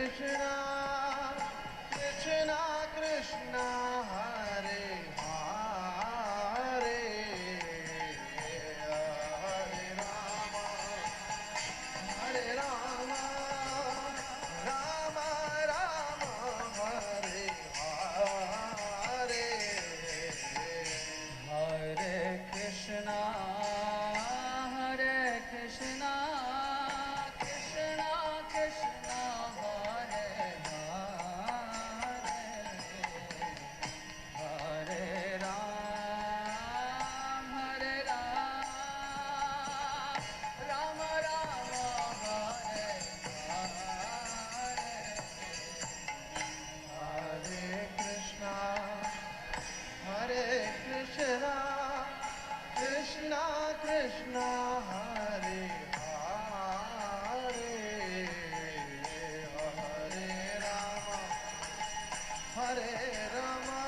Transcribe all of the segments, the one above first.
Krishna, Krishna Krishna, Hare Hare, Hare Rama, Hare Rama, Rama Rama, Hare Hare, Hare Krishna, Hare Krishna, Krishna Krishna, Hare Hare, Hare Ram, Hare Ram, Rama Rama, Hare Hare, Hare Krishna, Hare Krishna, Krishna Krishna, Hare Hare, Hare Rama, Hare Rama,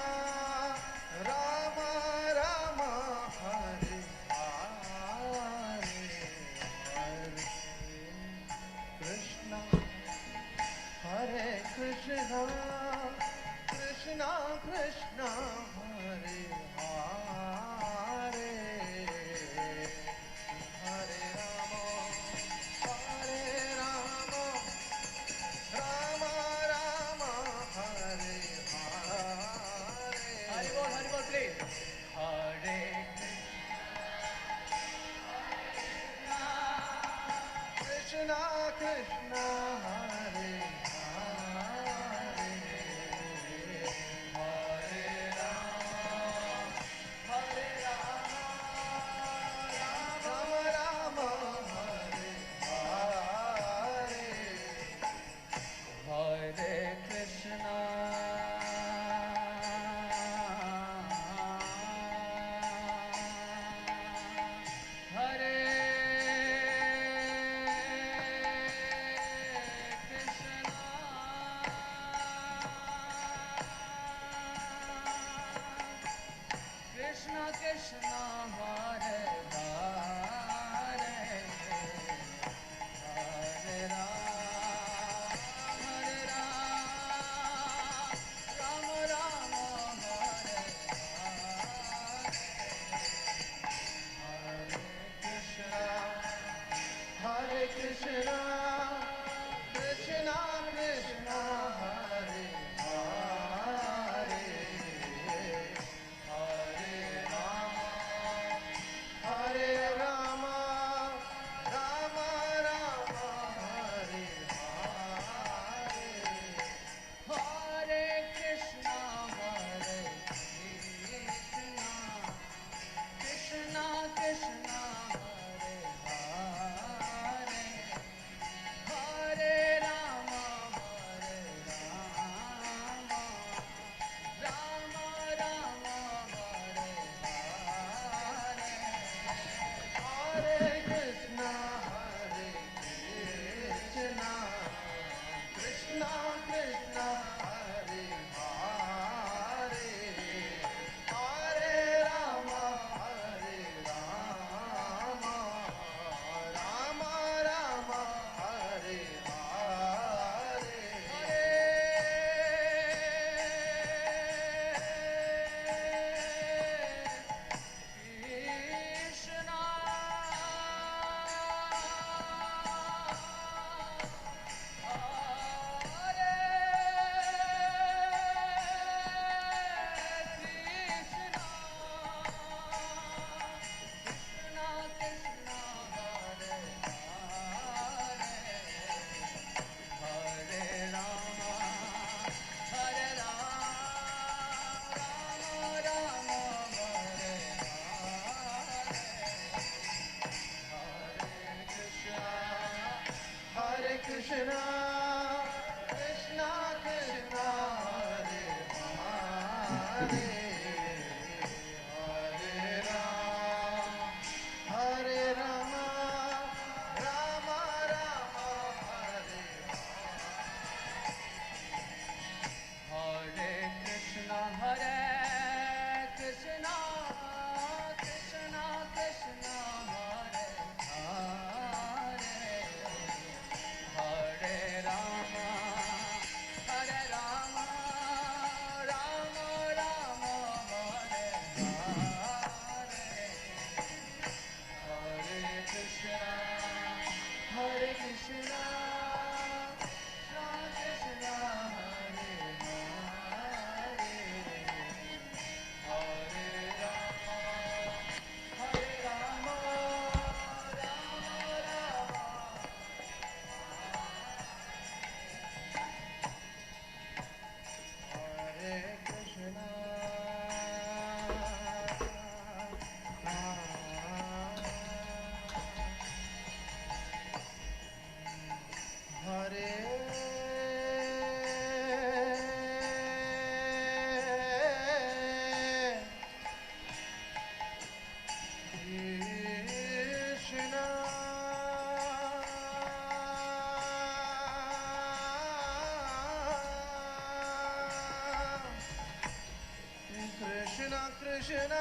Rama Rama, Hare Hare, Hare Krishna, Hare Krishna, Krishna Krishna, Hare Hare, Hare Rama, Hare Rama, Rama Rama, Hare Hare. Hari Bol, please. Hare Krishna, Krishna, Hare Hare, Hare Rama, Hare Rama, Rama Rama, Hare Hare, Hare Krishna, Hare Krishna, Krishna, Hare Hare, Hare Ram, Hare Ram, Rama Rama, Hare Hare, Hare Krishna, Krishna Krishna, Hare Hare, Hare Rama, Hare Rama, Rama Rama, Hare Hare, Hare Krishna, Hare Krishna, Krishna Krishna, Hare Hare, Hare Rama, Hare Rama, Rama Rama, Hare Hare, Hare Krishna, Hare Krishna, Krishna Krishna, Hare Hare, Hare Rama, Hare Rama, Rama Rama, Hare Hare, Krishna, Hare Krishna, Krishna Krishna, Hare Hare, Hare Rama, Hare Rama, Rama Rama, Hare Hare Krishna, Hare Krishna, Krishna Krishna, Hare Hare, Hare Rama, Krishna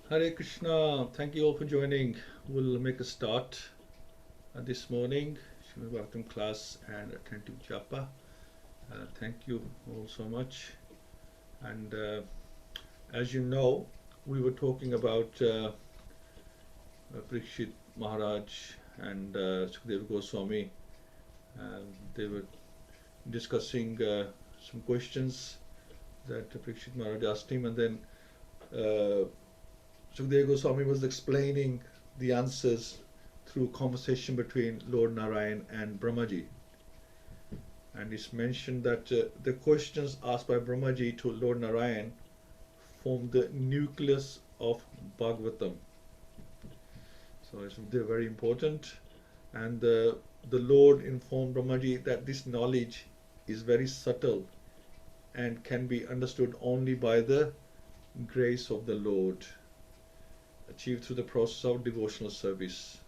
Hare Hare Krishna, thank you all for joining. We'll make a start this morning, Srimad Bhagavatam class and attentive japa. Thank you all so much. And as you know, we were talking about Parikshit Maharaj and Sukadeva Goswami. They were discussing some questions that Parikshit Maharaj asked him, and then Sukadeva Goswami was explaining the answers through conversation between Lord Narayan and Brahmaji. And it's mentioned that the questions asked by Brahmaji to Lord Narayan form the nucleus of Bhagavatam. So they're very important. And the Lord informed Brahmaji that this knowledge is very subtle and can be understood only by the grace of the Lord, achieved through the process of devotional service.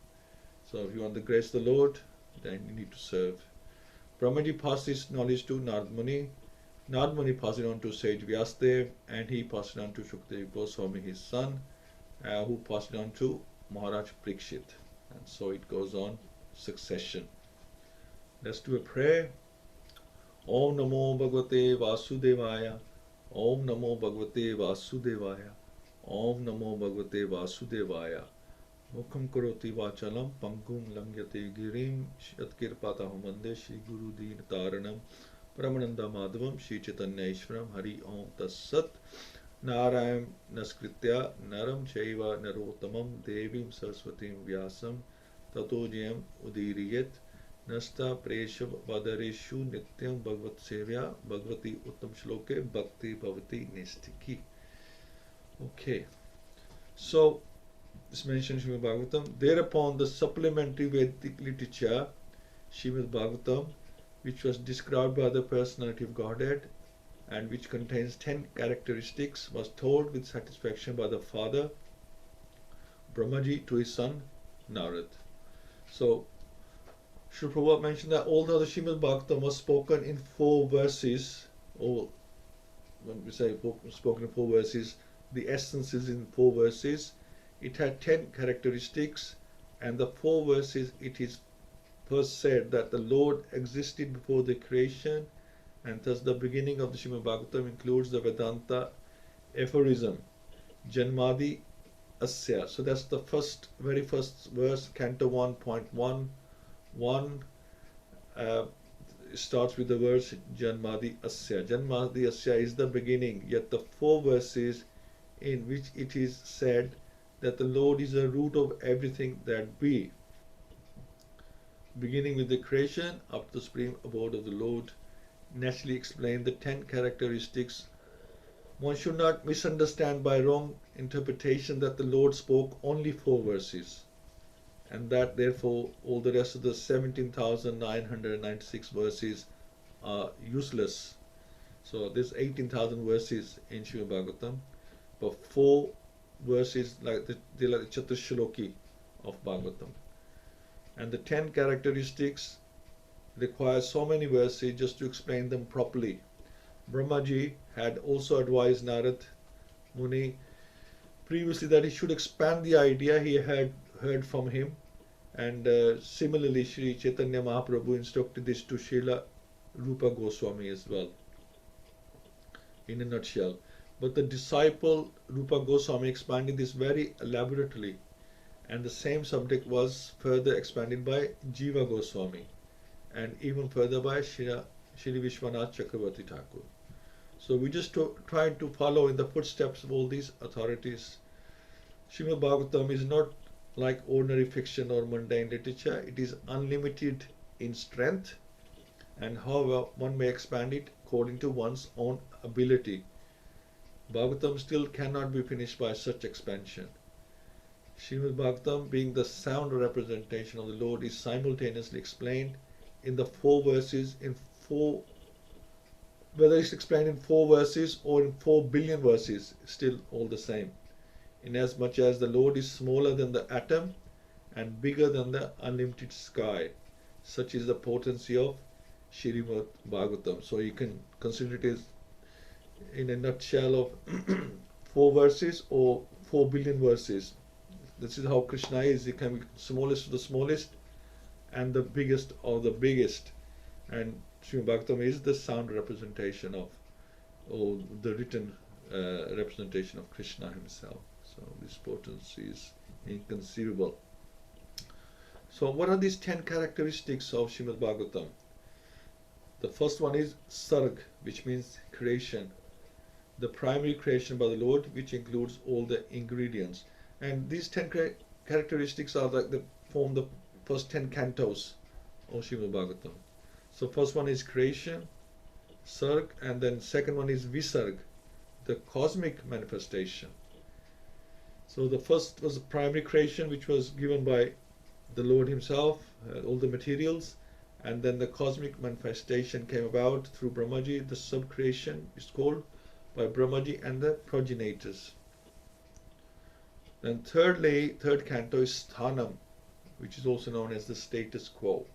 So if you want the grace of the Lord, then you need to serve. Brahmaji passed this knowledge to Narad Muni. Narad Muni passed it on to sage Vyasadeva, and he passed it on to Sukadeva Goswami, his son, who passed it on to Maharaj Parikshit. And so it goes on, succession. Let's do a prayer. Om Namo Bhagavate Vasudevaya. Om Namo Bhagavate Vasudevaya. Om Namo Bhagavate Vasudevaya. Mukham karoti vachalam pangum lamyate girim yatkirpataham vande Shri Guru Deen Taranam Paramananda Madhavam Shri Chaitanya Ishwaram Hari Om Tassat Narayam Naskritya Naram Chaiva Narottamam Devim Saraswatim Vyasam Tato Jayam Udiriyat Nasta Presha Vadareshu Nityam Bhagavat Sevya Bhagavati Uttam Shloke Bhakti Bhavati Nistiki. Okay, so this mentions Srimad Bhagavatam. Thereupon the supplementary Vedic literature, Srimad Bhagavatam, which was described by the personality of Godhead and which contains 10 characteristics, was told with satisfaction by the father Brahmaji to his son Narad. So Srila Prabhupada mentioned that although the Srimad Bhagavatam was spoken in 4 verses, or when we say spoken in 4 verses, the essence is in 4 verses, it had 10 characteristics, and the 4 verses it is first said that the Lord existed before the creation, and thus the beginning of the Srimad Bhagavatam includes the Vedanta aphorism, Janmadi Asya. So that's the very first verse, Canto 2.10. Starts with the verse Janmadi Asya. Janmadi Asya is the beginning, yet the 4 verses in which it is said that the Lord is the root of everything that be, beginning with the creation up to the supreme abode of the Lord, naturally explain the 10 characteristics. One should not misunderstand by wrong interpretation that the Lord spoke only 4 verses, and that therefore all the rest of the 17,996 verses are useless. So there's 18,000 verses in Srimad Bhagavatam, but 4 verses they're like the Chaturshloki of Bhagavatam. And the 10 characteristics require so many verses just to explain them properly. Brahmaji had also advised Narad Muni previously that he should expand the idea he had heard from him, and similarly Sri Chaitanya Mahaprabhu instructed this to Srila Rupa Goswami as well, in a nutshell. But the disciple Rupa Goswami expanded this very elaborately, and the same subject was further expanded by Jiva Goswami, and even further by Shri Vishwanath Chakravarti Thakur. So we just tried to follow in the footsteps of all these authorities. Srimad Bhagavatam is not like ordinary fiction or mundane literature. It is unlimited in strength, and however one may expand it according to one's own ability. Bhagavatam still cannot be finished by such expansion. Srimad Bhagavatam, being the sound representation of the Lord, is simultaneously explained in the 4 verses, whether it's explained in 4 verses or in 4 billion verses, still all the same. Inasmuch as the Lord is smaller than the atom and bigger than the unlimited sky. Such is the potency of Srimad Bhagavatam. So you can consider it as in a nutshell of 4 verses or 4 billion verses. This is how Krishna is. He can be smallest of the smallest and the biggest of the biggest. And Srimad Bhagavatam is the sound representation of, or the written representation of Krishna himself. So this potency is inconceivable. So what are these 10 characteristics of Srimad Bhagavatam? The first one is Sarg, which means creation. The primary creation by the Lord, which includes all the ingredients. And these 10 characteristics are like form the first 10 cantos of Srimad Bhagavatam. So first one is creation, Sarg, and then second one is Visarg, the cosmic manifestation. So the first was the primary creation, which was given by the Lord himself, all the materials, and then the cosmic manifestation came about through Brahmaji. The sub-creation is called by Brahmaji and the progenitors. Then thirdly, third canto is Sthanam, which is also known as the status quo.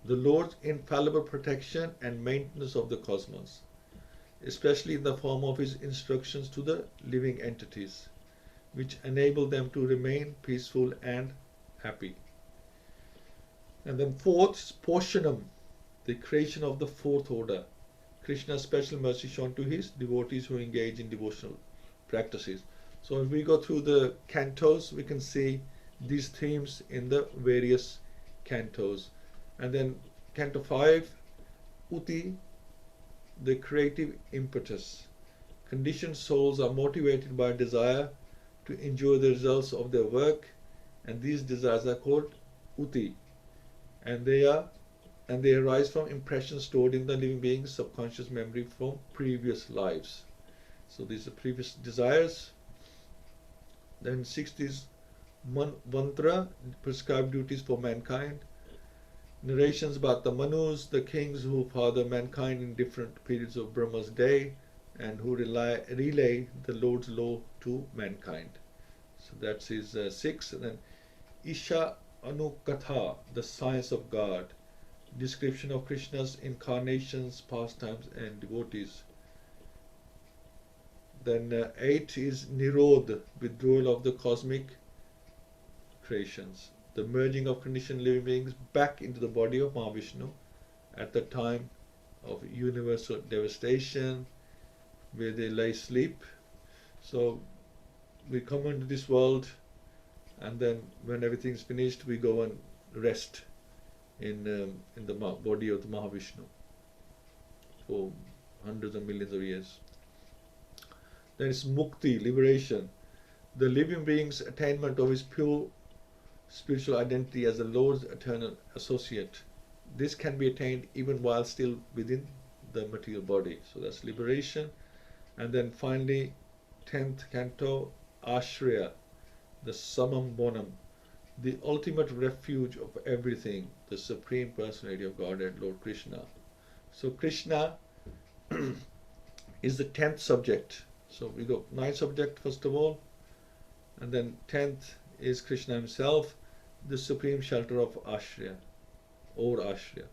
The Lord's infallible protection and maintenance of the cosmos, especially in the form of his instructions to the living entities, which enable them to remain peaceful and happy. And then fourth is Poshanam, the creation of the fourth order, Krishna's special mercy shown to his devotees who engage in devotional practices. So if we go through the cantos, we can see these themes in the various cantos. And then Canto 5 Uti, the creative impetus. Conditioned souls are motivated by desire to enjoy the results of their work, and these desires are called Uti, and they arise from impressions stored in the living being's subconscious memory from previous lives. So these are previous desires. Then sixth is mantra, prescribed duties for mankind. Narrations about the Manus, the kings who father mankind in different periods of Brahma's day and who relay the Lord's law to mankind. So that's his sixth. And then Isha Anukatha, the science of God, description of Krishna's incarnations, pastimes and devotees. Then 8 is Nirodh, withdrawal of the cosmic creations, the merging of conditioned living beings back into the body of Mahavishnu at the time of universal devastation, where they lay sleep. So we come into this world, and then when everything's finished, we go and rest in the body of the Mahavishnu for hundreds of millions of years. Then it's Mukti, liberation, the living being's attainment of his pure spiritual identity as the Lord's eternal associate. This can be attained even while still within the material body. So that's liberation. And then finally, 10th canto, Ashraya, the Samam Bonam, the ultimate refuge of everything, the Supreme Personality of Godhead, Lord Krishna. So Krishna is the 10th subject. So we go 9th subject first of all, and then 10th is Krishna himself, the supreme shelter of Ashraya, or Ashraya.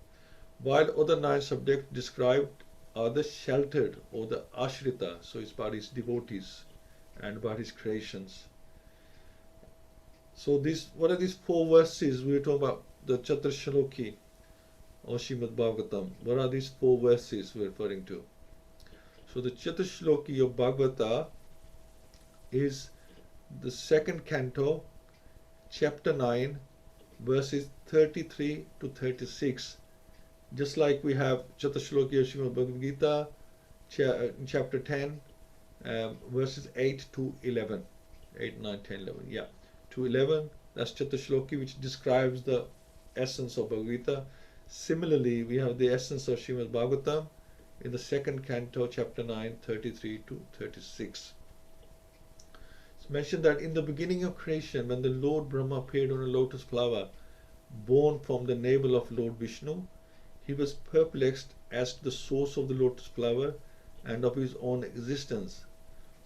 While other 9 subjects described are the sheltered or the Ashrita, so it's about his devotees and about his creations. So what are these 4 verses we were talking about? The Chaturshloki or Srimad Bhagavatam. What are these 4 verses we're referring to? So the Chaturshloki of Bhagavata is the 2nd canto, chapter 9, verses 33 to 36. Just like we have Chaturshloki of Srimad Bhagavad-Gita, chapter 10, verses 8 to 11. 8, 9, 10, 11. Yeah. To 11, that's Chaturshloki, which describes the essence of Bhagavad-Gita. Similarly, we have the essence of Srimad Bhagavatam in the 2nd canto, chapter 9, 33 to 36. It's mentioned that in the beginning of creation, when the Lord Brahma appeared on a lotus flower, born from the navel of Lord Vishnu, he was perplexed as to the source of the lotus flower and of his own existence.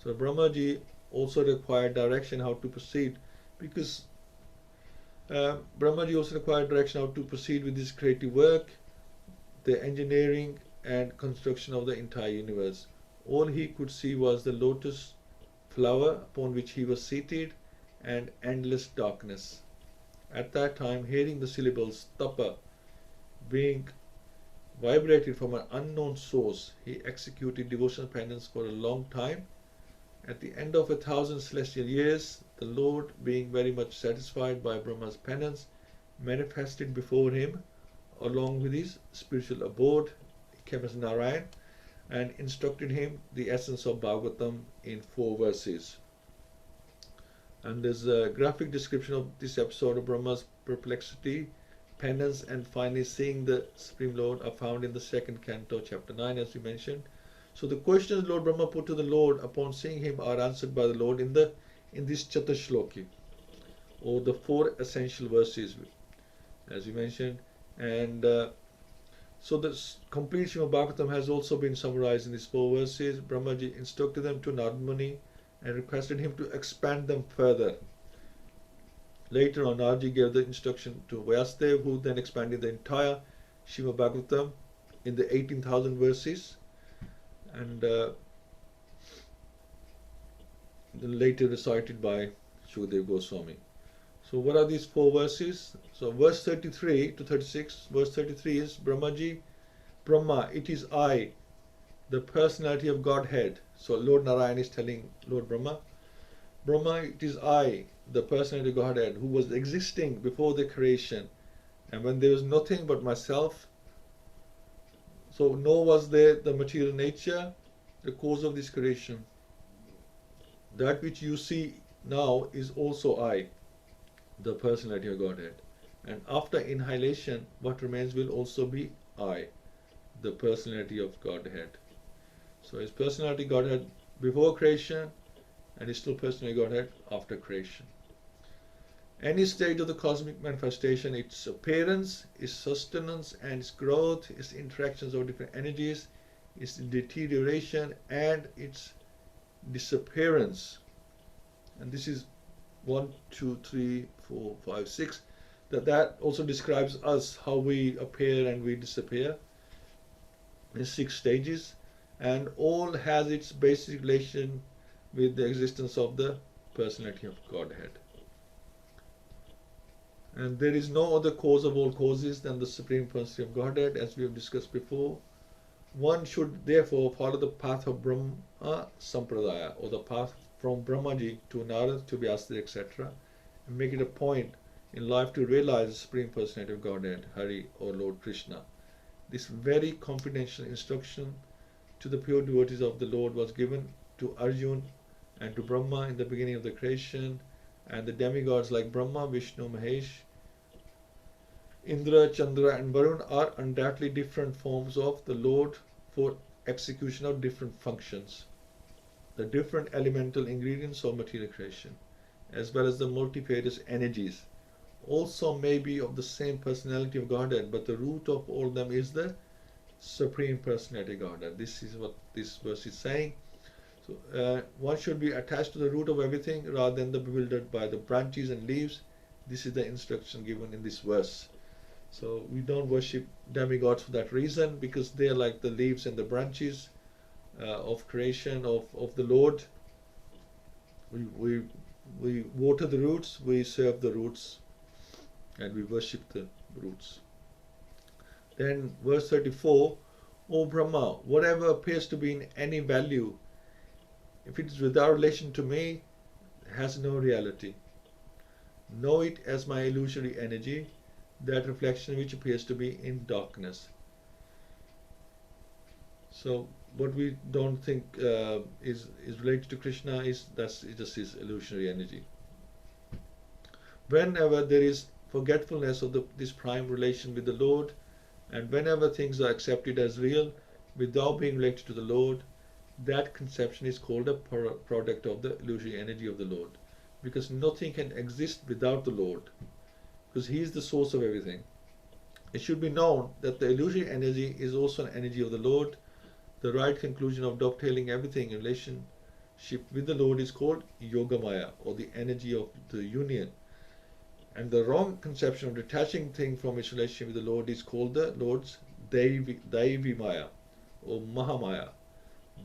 So Brahmaji also required direction how to proceed, because Brahmaji also required direction how to proceed with his creative work, the engineering and construction of the entire universe. All he could see was the lotus flower upon which he was seated and endless darkness. At that time, hearing the syllables tapa being vibrated from an unknown source, he executed devotional penance for a long time. At the end of 1,000 celestial years, the Lord, being very much satisfied by Brahma's penance, manifested before him along with his spiritual abode, came as Narayan, and instructed him the essence of Bhagavatam in 4 verses. And there's a graphic description of this episode of Brahma's perplexity, penance, and finally seeing the Supreme Lord are found in the 2nd canto, chapter 9, as we mentioned. So the questions Lord Brahma put to the Lord upon seeing him are answered by the Lord in this Chaturshloki, or the 4 essential verses, as we mentioned. And so the complete Srimad Bhagavatam has also been summarized in these 4 verses. Brahmaji instructed them to Narad Muni and requested him to expand them further. Later on, Naradji gave the instruction to Vyasdev, who then expanded the entire Srimad Bhagavatam in the 18,000 verses, and then later recited by Shukadeva Goswami. So what are these 4 verses? So verse 33 to 36. Verse 33 is Brahma, it is I, the personality of Godhead. So Lord Narayan is telling Lord Brahma, it is I, the personality of Godhead, who was existing before the creation. And when there was nothing but myself, So nor was there the material nature, the cause of this creation. That which you see now is also I, the personality of Godhead. And after inhalation, what remains will also be I, the personality of Godhead. So his personality Godhead before creation, and his still personality Godhead after creation. Any stage of the cosmic manifestation, its appearance, its sustenance and its growth, its interactions of different energies, its deterioration and its disappearance. And this is 1, 2, 3, 4, 5, 6. That also describes us, how we appear and we disappear in 6 stages, and all has its basic relation with the existence of the personality of Godhead. And there is no other cause of all causes than the Supreme Personality of Godhead, as we have discussed before. One should therefore follow the path of Brahma Sampradaya, or the path from Brahmaji to Narad to Vyasdev, etc., and make it a point in life to realize the Supreme Personality of Godhead, Hari or Lord Krishna. This very confidential instruction to the pure devotees of the Lord was given to Arjun and to Brahma in the beginning of the creation, and the demigods like Brahma, Vishnu, Mahesh, Indra, Chandra and Varun are undoubtedly different forms of the Lord for execution of different functions. The different elemental ingredients of material creation, as well as the multifarious energies, also may be of the same personality of Godhead, but the root of all of them is the Supreme Personality of Godhead. This is what this verse is saying. So one should be attached to the root of everything rather than be bewildered by the branches and leaves. This is the instruction given in this verse. So we don't worship demigods for that reason, because they are like the leaves and the branches of creation of the Lord. We water the roots, we serve the roots, and we worship the roots. Then verse 34, O Brahma, whatever appears to be in any value, if it is without relation to me, has no reality. Know it as my illusory energy, that reflection which appears to be in darkness. So what we don't think is related to Krishna that's just his illusionary energy. Whenever there is forgetfulness of this prime relation with the Lord, and whenever things are accepted as real without being related to the Lord, that conception is called a product of the illusory energy of the Lord, because nothing can exist without the Lord, because he is the source of everything. It should be known that the illusory energy is also an energy of the Lord. The right conclusion of dovetailing everything in relationship with the Lord is called Yogamaya, or the energy of the union. And the wrong conception of detaching thing from its relationship with the Lord is called the Lord's Daivi Maya, or Mahamaya.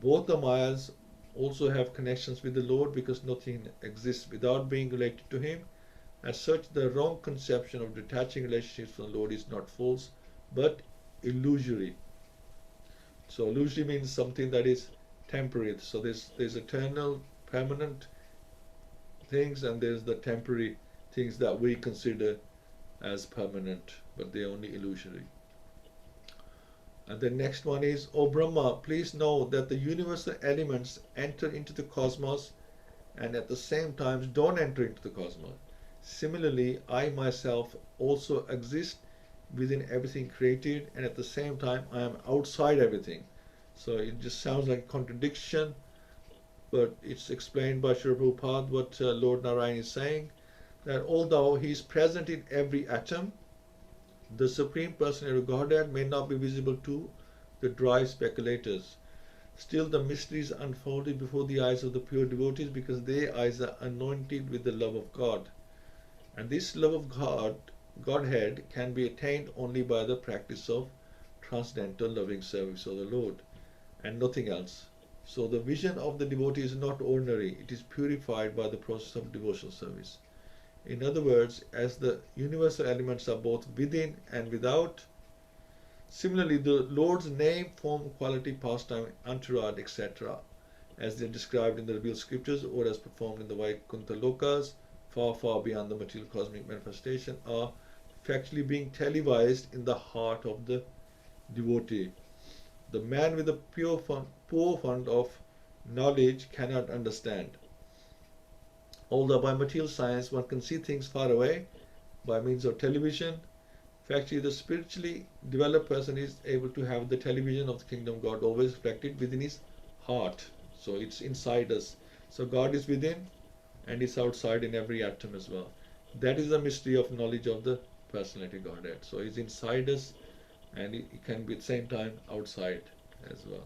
Both the Mayas also have connections with the Lord, because nothing exists without being related to him. As such, the wrong conception of detaching relationships from the Lord is not false, but illusory. So illusory means something that is temporary. So there's eternal, permanent things, and there's the temporary things that we consider as permanent, but they're only illusory. And the next one is, O Brahma, please know that the universal elements enter into the cosmos and at the same time don't enter into the cosmos. Similarly, I myself also exist within everything created, and at the same time I am outside everything. So it just sounds like a contradiction, but it's explained by Srila Prabhupada what Lord Narayan is saying, that although he is present in every atom, the Supreme Personality of Godhead may not be visible to the dry speculators. Still, the mystery is unfolded before the eyes of the pure devotees, because their eyes are anointed with the love of God. And this love of Godhead, can be attained only by the practice of transcendental loving service of the Lord, and nothing else. So the vision of the devotee is not ordinary, it is purified by the process of devotional service. In other words, as the universal elements are both within and without, similarly the Lord's name, form, quality, pastime, entourage, etc., as they are described in the revealed scriptures or as performed in the Vaikuntha Lokas, far, far beyond the material cosmic manifestation, are factually being televised in the heart of the devotee. The man with a poor fund of knowledge cannot understand. Although by material science one can see things far away by means of television, actually the spiritually developed person is able to have the television of the kingdom of God always reflected within his heart. So it's inside us. So God is within and is outside in every atom as well. That is the mystery of knowledge of the personality Godhead. So he's inside us and he can be at the same time outside as well.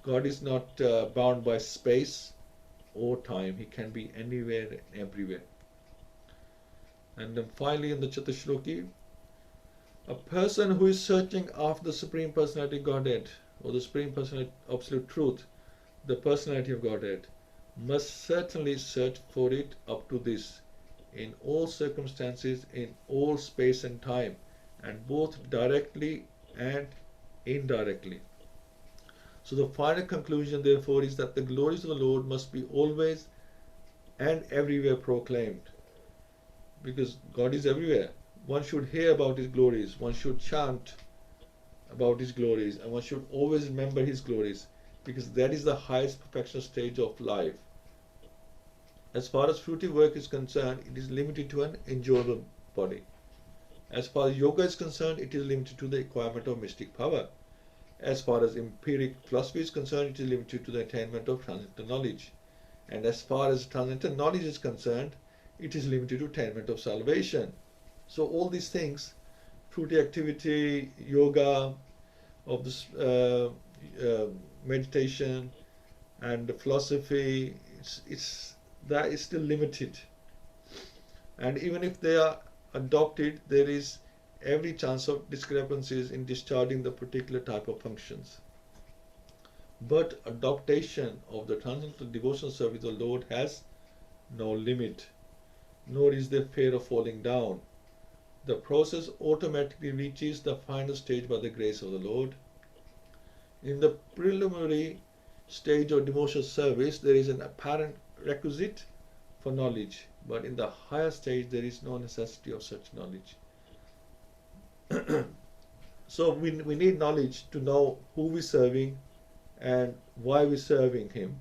God is not bound by space or time. He can be anywhere and everywhere. And then finally in the Chatashloki, a person who is searching after the Supreme Personality Godhead or the Supreme Personality Absolute Truth, the Personality of Godhead, must certainly search for it up to this, in all circumstances, in all space and time, and both directly and indirectly. So the final conclusion therefore is that the glories of the Lord must be always and everywhere proclaimed, because God is everywhere. One should hear about His glories, one should chant about His glories, and one should always remember His glories, because that is the highest perfection stage of life. As far as fruitive work is concerned, it is limited to an enjoyable body. As far as yoga is concerned, it is limited to the acquirement of mystic power. As far as empiric philosophy is concerned, it is limited to the attainment of transcendental knowledge. And as far as transcendental knowledge is concerned, it is limited to attainment of salvation. So all these things, fruitive activity, yoga, of this meditation, and the philosophy, that is still limited. And even if they are adopted, there is every chance of discrepancies in discharging the particular type of functions. But adoption of the transcendental devotional service of the Lord has no limit, nor is there fear of falling down. The process automatically reaches the final stage by the grace of the Lord. In the preliminary stage of devotional service, there is an apparent requisite for knowledge, but in the higher stage, there is no necessity of such knowledge. So we need knowledge to know who we're serving and why we're serving Him.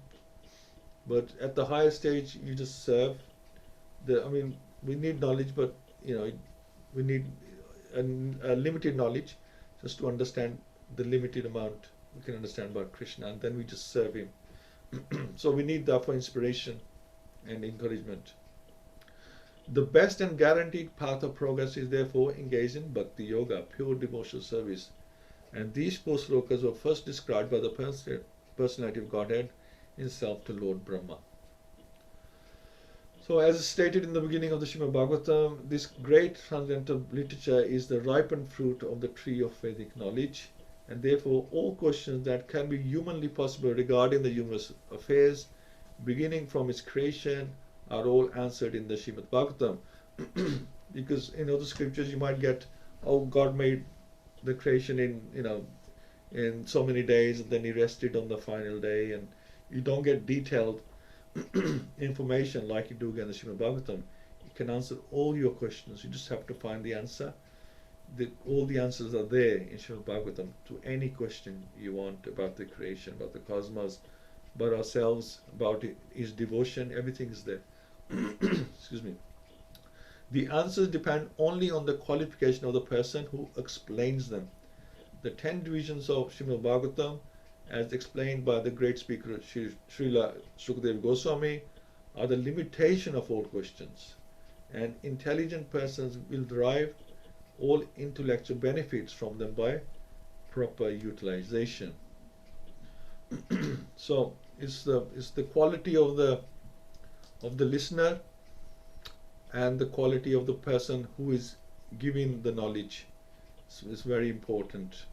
But at the higher stage, you just serve. We need knowledge, but we need a limited knowledge just to understand the limited amount we can understand about Krishna, and then we just serve Him. So we need therefore inspiration and encouragement. The best and guaranteed path of progress is therefore engaged in Bhakti Yoga, pure devotional service. And these four slokas were first described by the personality of Godhead Himself to Lord Brahma. So as stated in the beginning of the Srimad Bhagavatam, this great transcendental literature is the ripened fruit of the tree of Vedic knowledge, and therefore all questions that can be humanly possible regarding the universe affairs, beginning from its creation, are all answered in the Srimad Bhagavatam. Because in other scriptures you might get, oh, God made the creation in so many days, and then He rested on the final day, and you don't get detailed information like you do in the Srimad Bhagavatam. It can answer all your questions. You just have to find the answer. All the answers are there in Srimad Bhagavatam to any question you want about the creation, about the cosmos, about ourselves, about His devotion. Everything is there. Excuse me. The answers depend only on the qualification of the person who explains them. The 10 divisions of Srimad Bhagavatam, as explained by the great speaker Srila Sukadeva Goswami, are the limitation of all questions, and intelligent persons will derive all intellectual benefits from them by proper utilization. So it's the quality of the listener and the quality of the person who is giving the knowledge. So it's very important.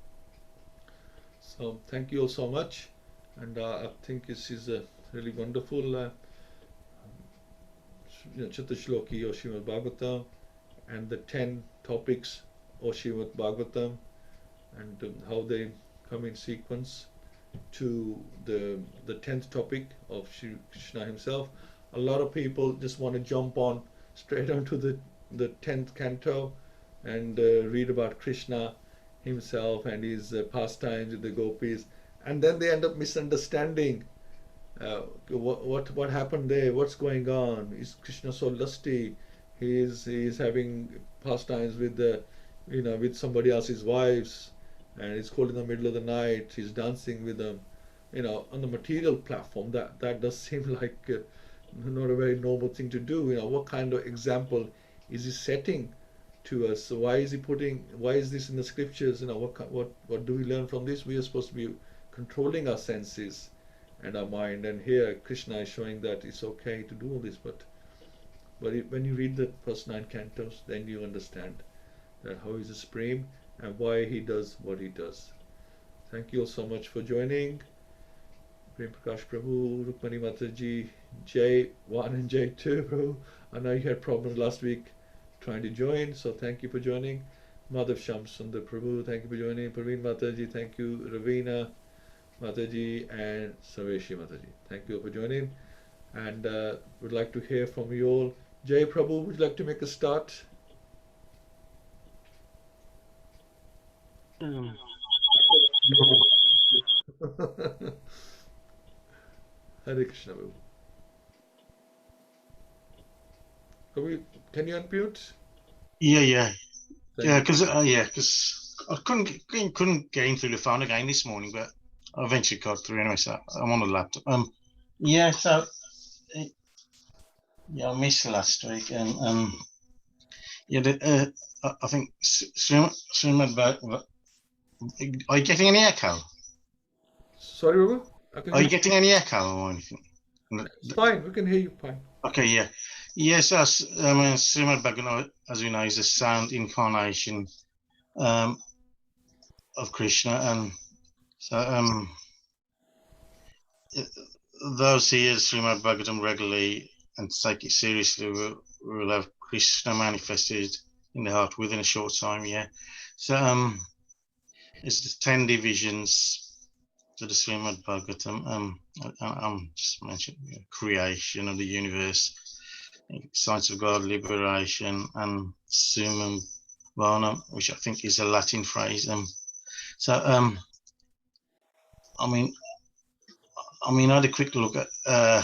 So thank you all so much, and I think this is a really wonderful Chatashloki of Srimad Bhagavatam, and the 10 topics of Srimad Bhagavatam, and how they come in sequence to the 10th topic of Shri Krishna Himself. A lot of people just want to jump on straight onto the 10th canto and read about Krishna himself and his pastimes with the gopis, and then they end up misunderstanding what happened there, what's going on. Is Krishna so lusty? He's having pastimes with the with somebody else's wives, and it's cold in the middle of the night. He's dancing with them, on the material platform. That does seem like not a very noble thing to do. What kind of example is he setting to us? So why is he putting? Why is this in the scriptures? What do we learn from this? We are supposed to be controlling our senses and our mind. And here Krishna is showing that it's okay to do all this, but when you read the first 9 cantos, then you understand that how he's supreme and why he does what he does. Thank you all so much for joining. Prem Prakash Prabhu, Rukmani Mataji, J1 and J2 Prabhu. I know you had problems last week trying to join, so thank you for joining. Madhav Shamsundar Prabhu, thank you for joining. Praveen Mataji, thank you. Ravina Mataji and Saveshi Mataji, thank you for joining. And would like to hear from you all. Jay Prabhu, would you like to make a start? Hare Krishna Prabhu. Prabhu, can you unmute? Yeah, Thank you. because I couldn't get in through the phone again this morning, but I eventually got through anyway. So I'm on the laptop. Yeah. So I missed last week, and I think Srimad Bhagavatam. Are you getting any echo? Sorry, Prabhu? Are you getting any echo or anything? It's fine, we can hear you fine. Okay, yeah. Yes, Srimad Bhagavatam, as we know, is a sound incarnation of Krishna, and so those who hear Srimad Bhagavatam regularly and take it seriously will have Krishna manifested in the heart within a short time. Yeah. So it's the 10 divisions to the Srimad Bhagavatam. I'm just mentioning creation of the universe, science of God, liberation, and summum bonum, which I think is a Latin phrase. I had a quick look at, I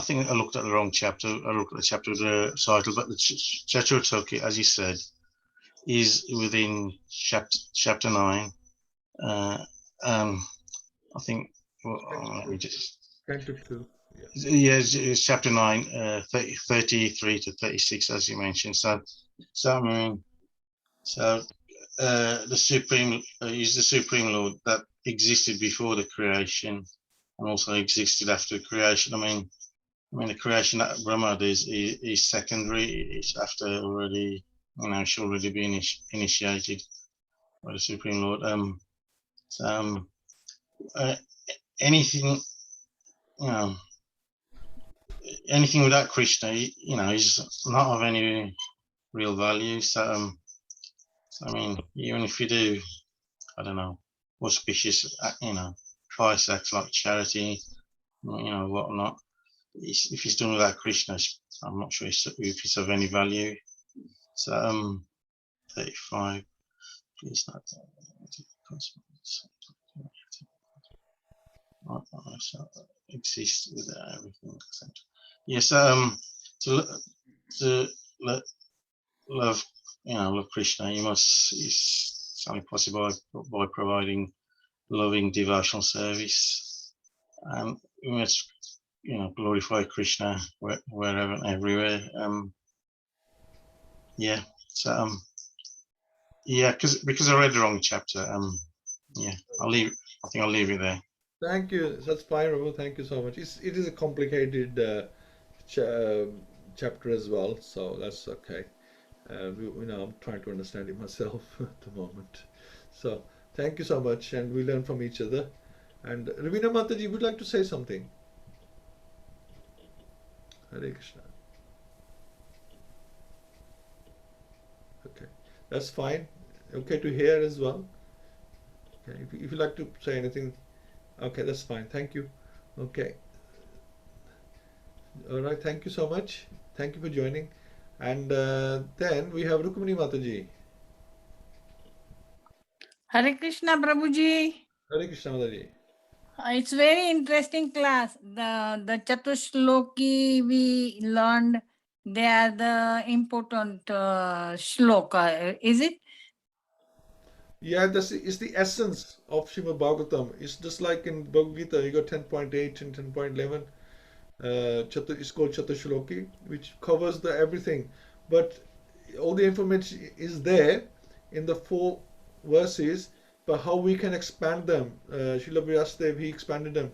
think I looked at the wrong chapter. I looked at the chapter with the title, but the Chaturtaki, as you said, is within chapter 9. I think, let me just. Canto 2. Yeah, it's chapter 9, 33 to 36, as you mentioned. The Supreme is the Supreme Lord that existed before the creation and also existed after creation. I mean, the creation that Brahma is secondary. It's after already, it's already been initiated by the Supreme Lord. Anything, anything without Krishna, is not of any real value. So, even if you do, I don't know, auspicious, price acts like charity, whatnot. If it's done without Krishna, I'm not sure if it's of any value. So, 35. Please not exist without everything. Yes. To love, love Krishna, you must. It's only possible by providing loving devotional service, and we must, glorify Krishna wherever and everywhere. Because I read the wrong chapter. I think I'll leave it there. Thank you. That's fine, Prabhu. Thank you so much. It is a complicated chapter as well, so that's okay. I'm trying to understand it myself at the moment. So thank you so much, and we learn from each other. And Ravina Mataji would like to say something. Hare Krishna. Okay, that's fine. Okay to hear as well. Okay, if you like to say anything, okay, that's fine. Thank you. Okay. All right. Thank you so much. Thank you for joining. And then we have Rukmini Mataji. Hare Krishna, Prabhuji. Hare Krishna Mataji. It's very interesting class. The Chatushloki we learned. They are the important shloka. Is it? Yeah, this is the essence of Srimad Bhagavatam. It's just like in Bhagavad-Gita, you got 10.8 and 10.11. It's called Chatushloki, which covers the everything. But all the information is there in the 4 verses, but how we can expand them. Srila Vyasadeva, he expanded them.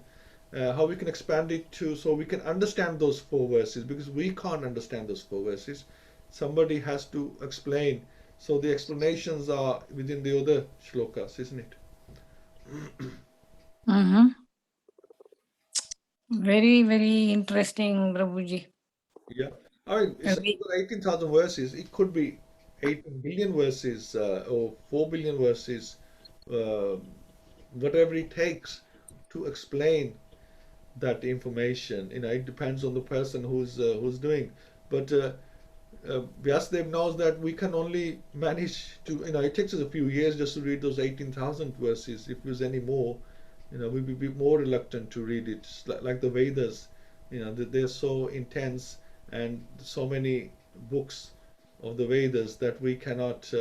How we can expand it to so we can understand those 4 verses, because we can't understand those 4 verses. Somebody has to explain. So the explanations are within the other shlokas, isn't it? Mm-hmm. Very, very interesting, Prabhuji. Yeah. I mean, it's We- 18,000 verses. It could be 18 billion verses or 4 billion verses, uh, whatever it takes to explain that information. It depends on the person who's doing. But Vyasadeva knows that we can only manage to, it takes us a few years just to read those 18,000 verses. If there's any more, we would be more reluctant to read it. It's like the Vedas, they're so intense, and so many books of the Vedas that we cannot,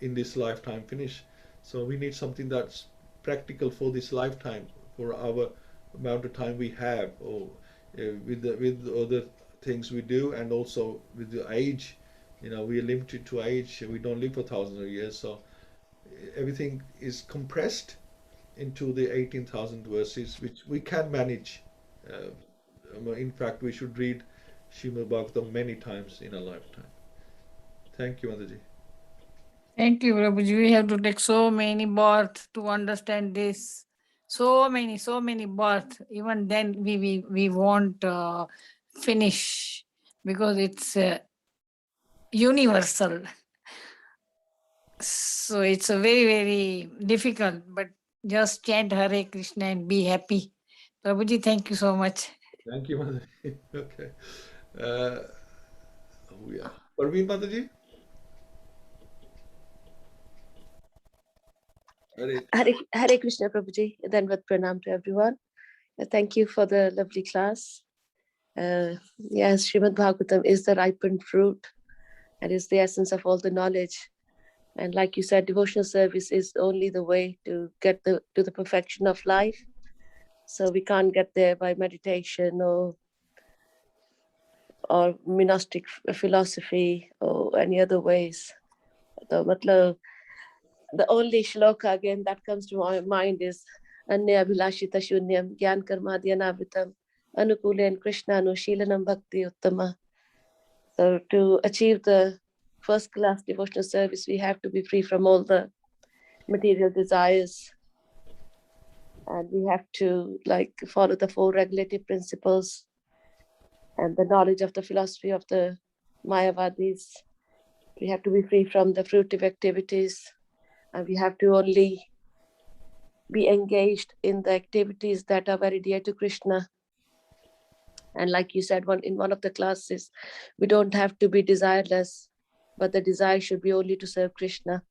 in this lifetime, finish. So we need something that's practical for this lifetime, for our amount of time we have, or with other things we do, and also with the age. We are limited to age. We don't live for thousands of years, so everything is compressed into the 18,000 verses, which we can manage. In fact, we should read Srimad Bhagavatam many times in a lifetime. Thank you, Mataji. Thank you, Prabhuji. We have to take so many births to understand this. So many births. Even then, we won't finish, because it's universal. So it's a very, very difficult, but just chant Hare Krishna and be happy. Prabhuji, thank you so much. Thank you, Mataji. Okay. Yeah. Parveen Mataji? Hare. Hare Krishna Prabhuji, Danvat Pranam to everyone. Thank you for the lovely class. Yes, Srimad Bhagavatam is the ripened fruit and is the essence of all the knowledge. And like you said, devotional service is only the way to get to the perfection of life. So we can't get there by meditation or monastic philosophy or any other ways. The only shloka again that comes to my mind is Anya Abhilashita Shunyam Gyan Karmadhyanavitam Anukulen Krishna Anushilanam Bhakti Uttama. So to achieve the first class devotional service, we have to be free from all the material desires. And we have to follow the 4 regulative principles and the knowledge of the philosophy of the Mayavadis. We have to be free from the fruitive activities, and we have to only be engaged in the activities that are very dear to Krishna. And like you said in one of the classes, we don't have to be desireless, but the desire should be only to serve Krishna.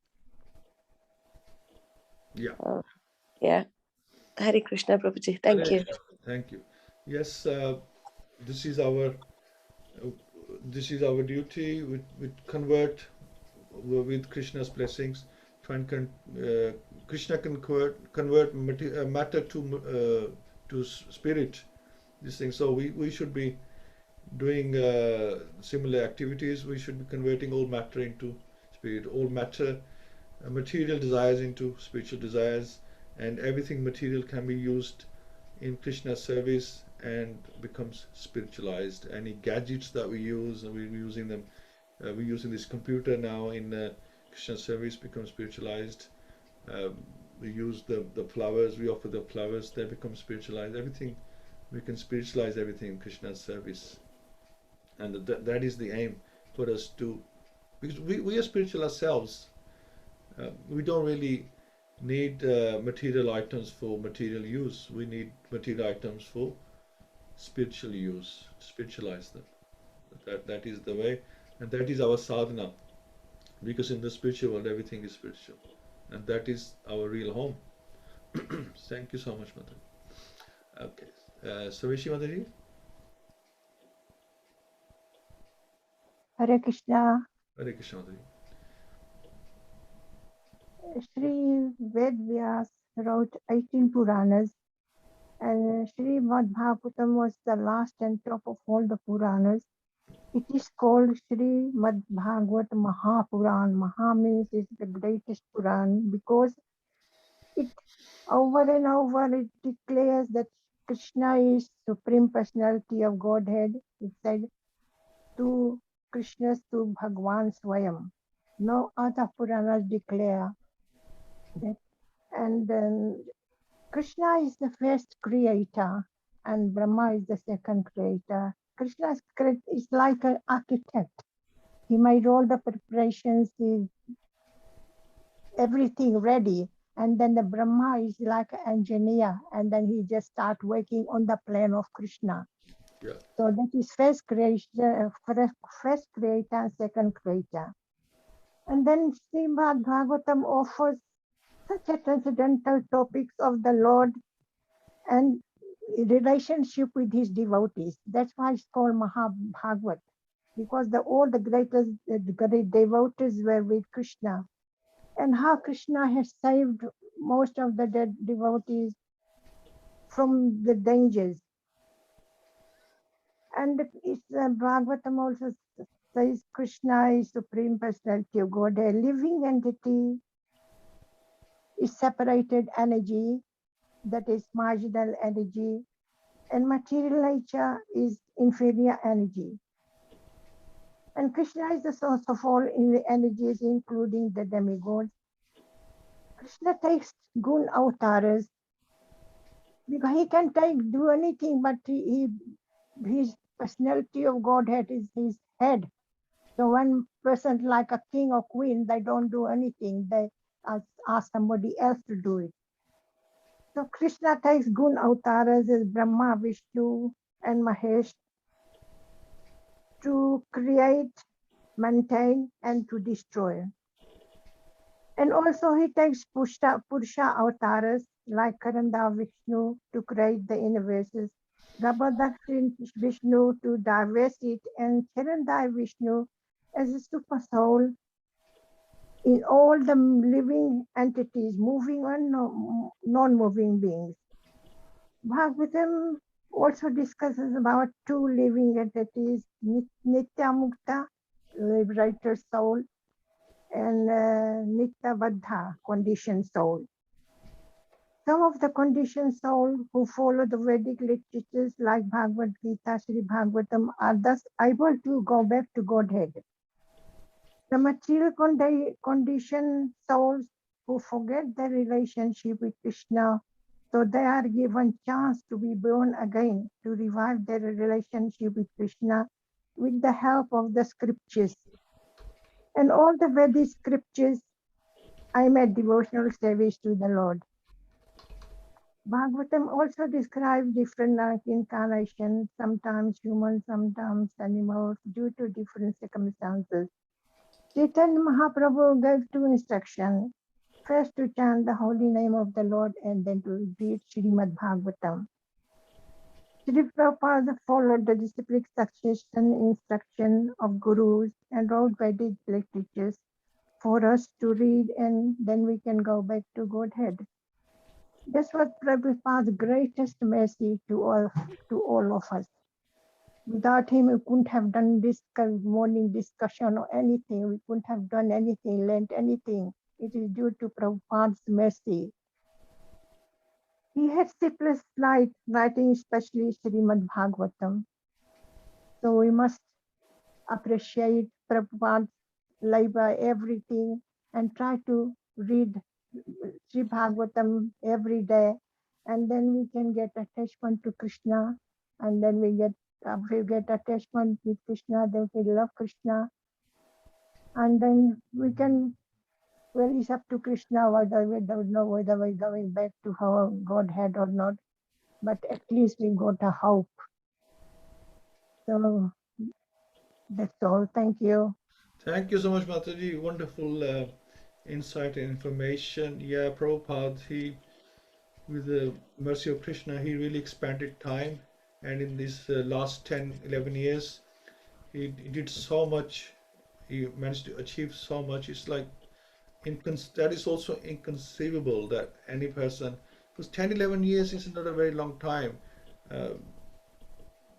Yeah. Yeah. Hare Krishna Prabhuji. Thank you. Thank you. Yes, this is our duty. We convert with Krishna's blessings. Krishna can convert matter to spirit. This thing. So we should be doing similar activities. We should be converting all matter into spirit, all matter, material desires into spiritual desires, and everything material can be used in Krishna's service and becomes spiritualized. Any gadgets that we use, and we're using them, we're using this computer now in Krishna's service, becomes spiritualized. We use the flowers, we offer the flowers, they become spiritualized. Everything, we can spiritualize everything in Krishna's service. And that is the aim for us to, because we are spiritual ourselves. We don't really need material items for material use. We need material items for spiritual use, spiritualize them. That is the way, and that is our sadhana, because in the spiritual world everything is spiritual. and that is our real home. Thank you so much, Mataji. Okay, Saveshi Mataji. Hare Krishna. Hare Krishna Mataji. Sri Ved-Vyas wrote 18 Puranas, and Srimad Bhagavatam was the last and top of all the Puranas. It is called Srimad Bhagavad Mahapuran. Maha means is the greatest Puran because it over and over it declares that Krishna is Supreme Personality of Godhead. It said to Krishna to Bhagwan Swayam. No other Puranas declare that. And Krishna is the first creator and Brahma is the second creator. Krishna is like an architect. He made all the preparations, everything ready. And then the Brahma is like an engineer, and then he just start working on the plan of Krishna. Yeah. So that is first creator, first creator and second creator. And then Srimad Bhagavatam offers such a transcendental topics of the Lord and relationship with his devotees. That's why it's called Mahabhagavat, because all the greatest great devotees were with Krishna. And how Krishna has saved most of the dead devotees from the dangers. And Bhagavatam also says Krishna is Supreme Personality of God. A living entity is separated energy, that is marginal energy, and material nature is inferior energy. And Krishna is the source of all energies, including the demigods. Krishna takes gun avatars because he can do anything, but his personality of Godhead is his head. So when person like a king or queen, they don't do anything. They ask somebody else to do it. So Krishna takes gun avatars as Brahma, Vishnu, and Mahesh to create, maintain, and to destroy. And also he takes Purusha avatars like Karanda Vishnu to create the universes, Garbhodakshin Vishnu to divest it, and Chirandai Vishnu as a super soul in all the living entities, moving and non-moving beings. Bhagavatam also discusses about two living entities, Nitya Mukta, liberator soul, and Nitya Baddha, conditioned soul. Some of the conditioned soul who follow the Vedic literatures like Bhagavad-Gita, Sri Bhagavatam are thus able to go back to Godhead. The material conditioned souls who forget their relationship with Krishna, so they are given chance to be born again, to revive their relationship with Krishna with the help of the scriptures. And all the Vedic scriptures, I made devotional service to the Lord. Bhagavatam also describes different incarnations, sometimes human, sometimes animals, due to different circumstances. Chaitanya Mahaprabhu gave two instructions. First to chant the holy name of the Lord and then to read Srimad Bhagavatam. Sri Prabhupada followed the disciplic succession instruction of gurus and wrote Vedic literatures for us to read, and then we can go back to Godhead. This was Prabhupada's greatest mercy to all of us. Without him, we couldn't have done this morning discussion or anything. We couldn't have done anything, learned anything. It is due to Prabhupada's mercy. He had sleepless night writing especially Srimad Bhagavatam. So we must appreciate Prabhupada's labor, everything, and try to read Sri Bhagavatam every day. And then we can get attachment to Krishna. And then we get attachment with Krishna, then we love Krishna. And then we can, well, it's up to Krishna whether we don't know whether we're going back to our Godhead or not. But at least we got a hope. So that's all. Thank you. Thank you so much, Mataji. Wonderful insight and information. Yeah, Prabhupada, with the mercy of Krishna, he really expanded time, and in these last 10, 11 years, he did so much. He managed to achieve so much. It's like that is also inconceivable that any person, because 10, 11 years is not a very long time. Uh,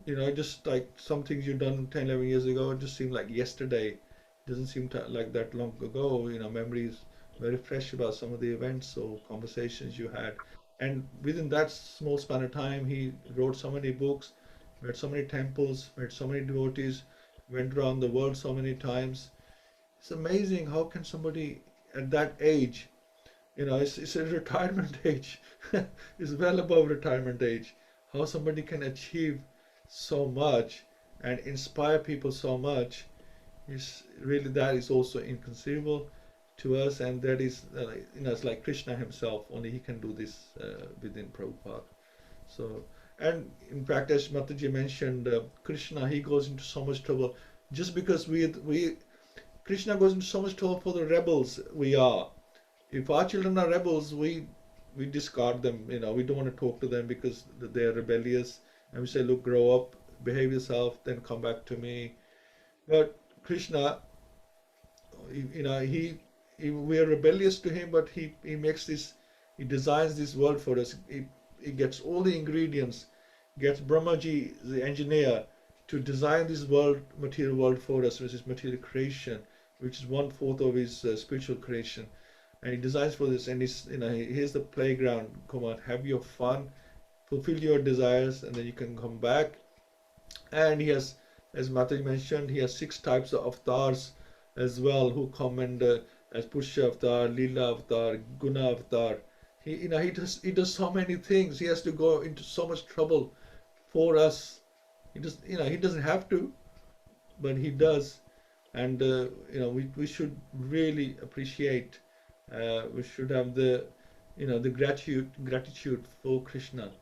just like some things you've done 10, 11 years ago, it just seemed like yesterday. It doesn't seem like that long ago. Memory is very fresh about some of the events or conversations you had. And within that small span of time, he wrote so many books, met so many temples, met so many devotees, went around the world so many times. It's amazing how can somebody at that age, it's a retirement age, it's well above retirement age, how somebody can achieve so much and inspire people so much is really, that is also inconceivable to us, and that is it's like Krishna himself, only he can do this within Prabhupada. So, and in fact, as Mataji mentioned, Krishna, he goes into so much trouble just because we Krishna goes into so much trouble for the rebels we are. If our children are rebels, we discard them. We don't want to talk to them because they are rebellious, and we say, look, grow up, behave yourself, then come back to me. But Krishna, we are rebellious to him, but he makes this, he designs this world for us. He gets all the ingredients, gets Brahmaji, the engineer, to design this world, material world for us, which is material creation, which is 1/4 of his spiritual creation. And he designs for this, and here's the playground. Come on, have your fun, fulfill your desires, and then you can come back. And he has, as Mataji mentioned, he has 6 types of avatars as well, who come and as Pusha avatar, Leela avatar, Guna avatar. He does so many things. He has to go into so much trouble for us. He doesn't have to, but he does. And we should really appreciate. We should have the gratitude for Krishna,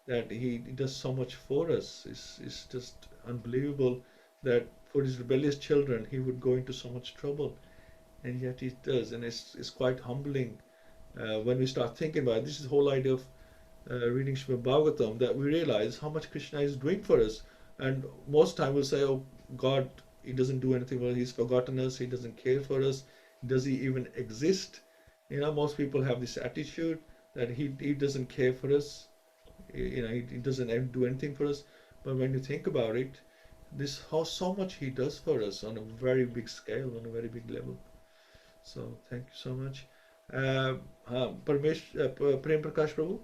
that he does so much for us. It's just unbelievable that for his rebellious children he would go into so much trouble, and yet he does, and it's quite humbling when we start thinking about it. This is the whole idea of reading Srimad Bhagavatam, that we realize how much Krishna is doing for us. And most time we'll say, oh God, he doesn't do anything. Well, he's forgotten us, he doesn't care for us, does he even exist? Most people have this attitude that he doesn't care for us, he doesn't do anything for us. But when you think about it, this how so much he does for us on a very big scale, on a very big level. So thank you so much. Prem Prakash Prabhu.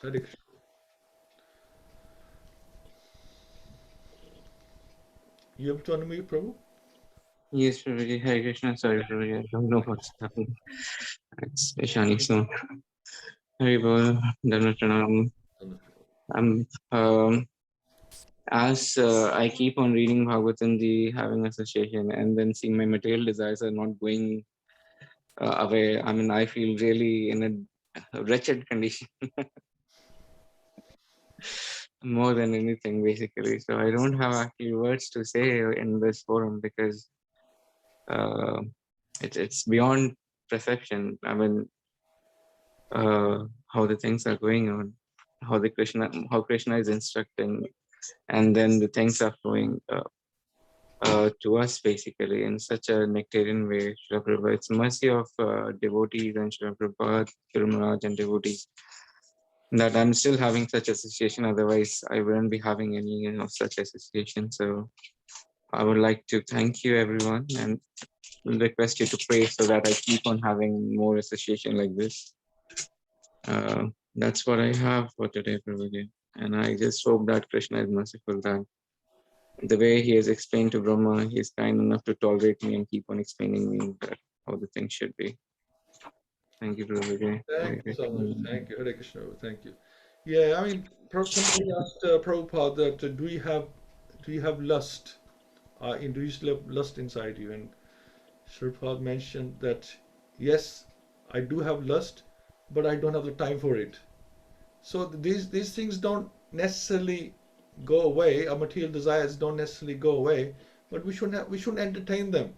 Hare Krishna. You have to unmute, Prabhu? Yes, Prabhuji. Hare Krishna. Sorry, Prabhuji. I don't know what's happening. It's Ishani soon. Hare Bol. Dharma Pranam. As I keep on reading Bhagavatam ji, having association, and then seeing my material desires are not going away, I mean, I feel really in a wretched condition. More than anything, basically. So I don't have actually words to say in this forum, because it's beyond perception. I mean, how the things are going on, how Krishna is instructing, and then the things are flowing to us basically in such a nectarian way. Srila Prabhupada, it's mercy of devotees and Srila Prabhupada, Guru Maharaj and devotees, that I'm still having such association. Otherwise, I wouldn't be having any such association. So I would like to thank you, everyone, and request you to pray so that I keep on having more association like this. That's what I have for today, Prabhuji. And I just hope that Krishna is merciful, that the way he has explained to Brahma, he is kind enough to tolerate me and keep on explaining me that how the things should be. Thank you, Prabhuji. Thank you so much. Thank you. Hare Krishna. Thank you. Yeah, I mean, somebody asked Prabhupada that do you have lust? Do you still have lust inside you? And Prabhupada mentioned that yes, I do have lust, but I don't have the time for it. So these things don't necessarily go away. Our material desires don't necessarily go away, but we shouldn't entertain them.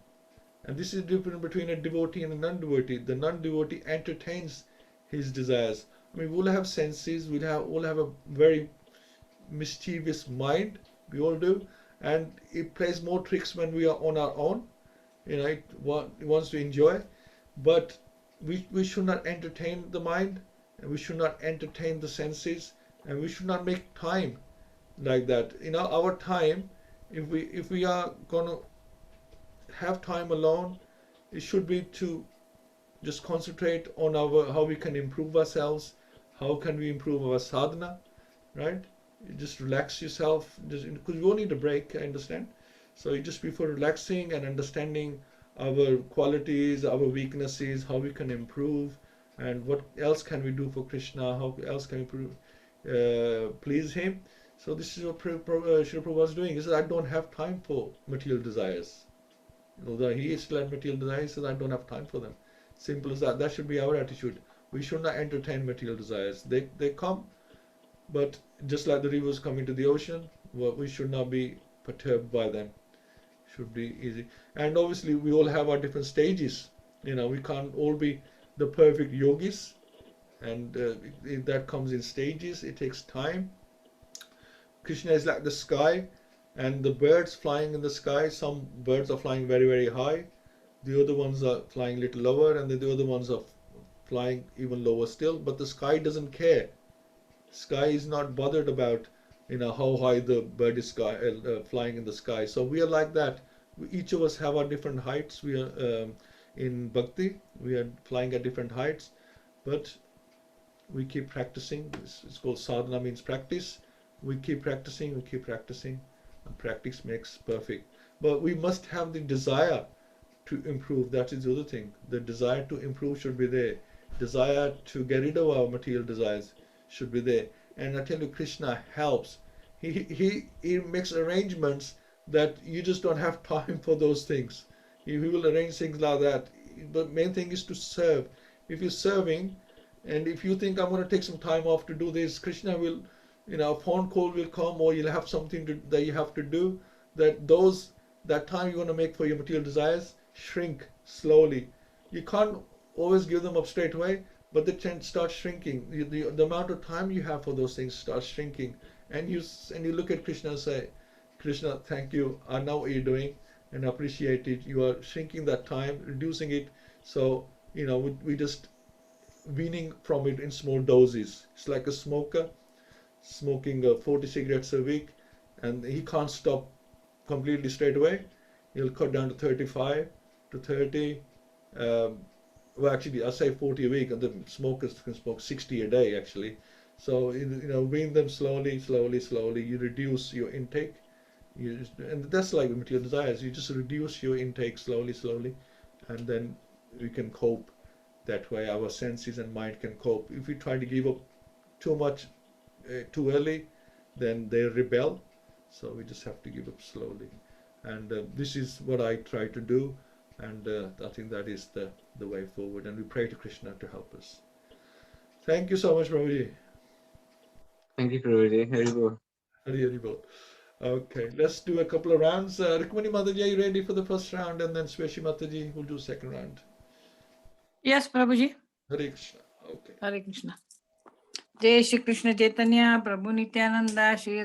And this is different between a devotee and a non-devotee. The non-devotee entertains his desires. I mean, we'll have senses, we'll have a very mischievous mind, we all do, and it plays more tricks when we are on our own. It wants to enjoy, but we should not entertain the mind, and we should not entertain the senses, and we should not make time like that. Our time, if we are going to have time alone, it should be to just concentrate on how we can improve ourselves, how can we improve our sadhana, right? You just relax yourself, because we all need a break, I understand. So you just be for relaxing and understanding our qualities, our weaknesses, how we can improve, and what else can we do for Krishna, how else can we please him. So this is what Srila Prabhupada is doing. He says, I don't have time for material desires. Although he still had material desires, he says, I don't have time for them. Simple as that. That should be our attitude. We should not entertain material desires. They come, but just like the rivers come into the ocean, we should not be perturbed by them. Should be easy. And obviously we all have our different stages. We can't all be the perfect yogis, and that comes in stages. It takes time. Krishna is like the sky, and the birds flying in the sky. Some birds are flying very, very high. The other ones are flying a little lower, and the other ones are flying even lower still. But the sky doesn't care. Sky is not bothered about how high the bird is flying in the sky. So we are like that. Each of us have our different heights. We are in bhakti. We are flying at different heights, but we keep practicing. It's called sadhana, means practice. We keep practicing, and practice makes perfect. But we must have the desire to improve. That is the other thing. The desire to improve should be there. Desire to get rid of our material desires should be there. And I tell you, Krishna helps. He makes arrangements that you just don't have time for those things. He will arrange things like that. The main thing is to serve. If you're serving, and if you think I'm going to take some time off to do this, Krishna will, a phone call will come, or you'll have something that you have to do. That time you're going to make for your material desires shrink slowly. You can't always give them up straight away, but they tend to start shrinking. The amount of time you have for those things starts shrinking, and you look at Krishna and say, Krishna, thank you. I know what you're doing, and I appreciate it. You are shrinking that time, reducing it. So we just weaning from it in small doses. It's like a smoker smoking 40 cigarettes a week, and he can't stop completely straight away. He'll cut down to 35 to 30. Well, actually, I say 40 a week, and the smokers can smoke 60 a day, actually. So, wean them slowly. You reduce your intake. And that's like the material desires. You just reduce your intake slowly, and then we can cope. That way, our senses and mind can cope. If we try to give up too much too early, then they rebel. So we just have to give up slowly. And this is what I try to do. And I think that is the way forward. And we pray to Krishna to help us. Thank you so much, Prabhuji. Thank you, Prabhuji. Haribol. Haribol. Okay, let's do a couple of rounds. Rukmani Mataji, are you ready for the first round? And then Sveshi Mataji will do second round. Yes, Prabhuji. Hare Krishna. Okay. Hare Krishna. Jai Shri Krishna Chaitanya, Prabhu Nityananda, Shri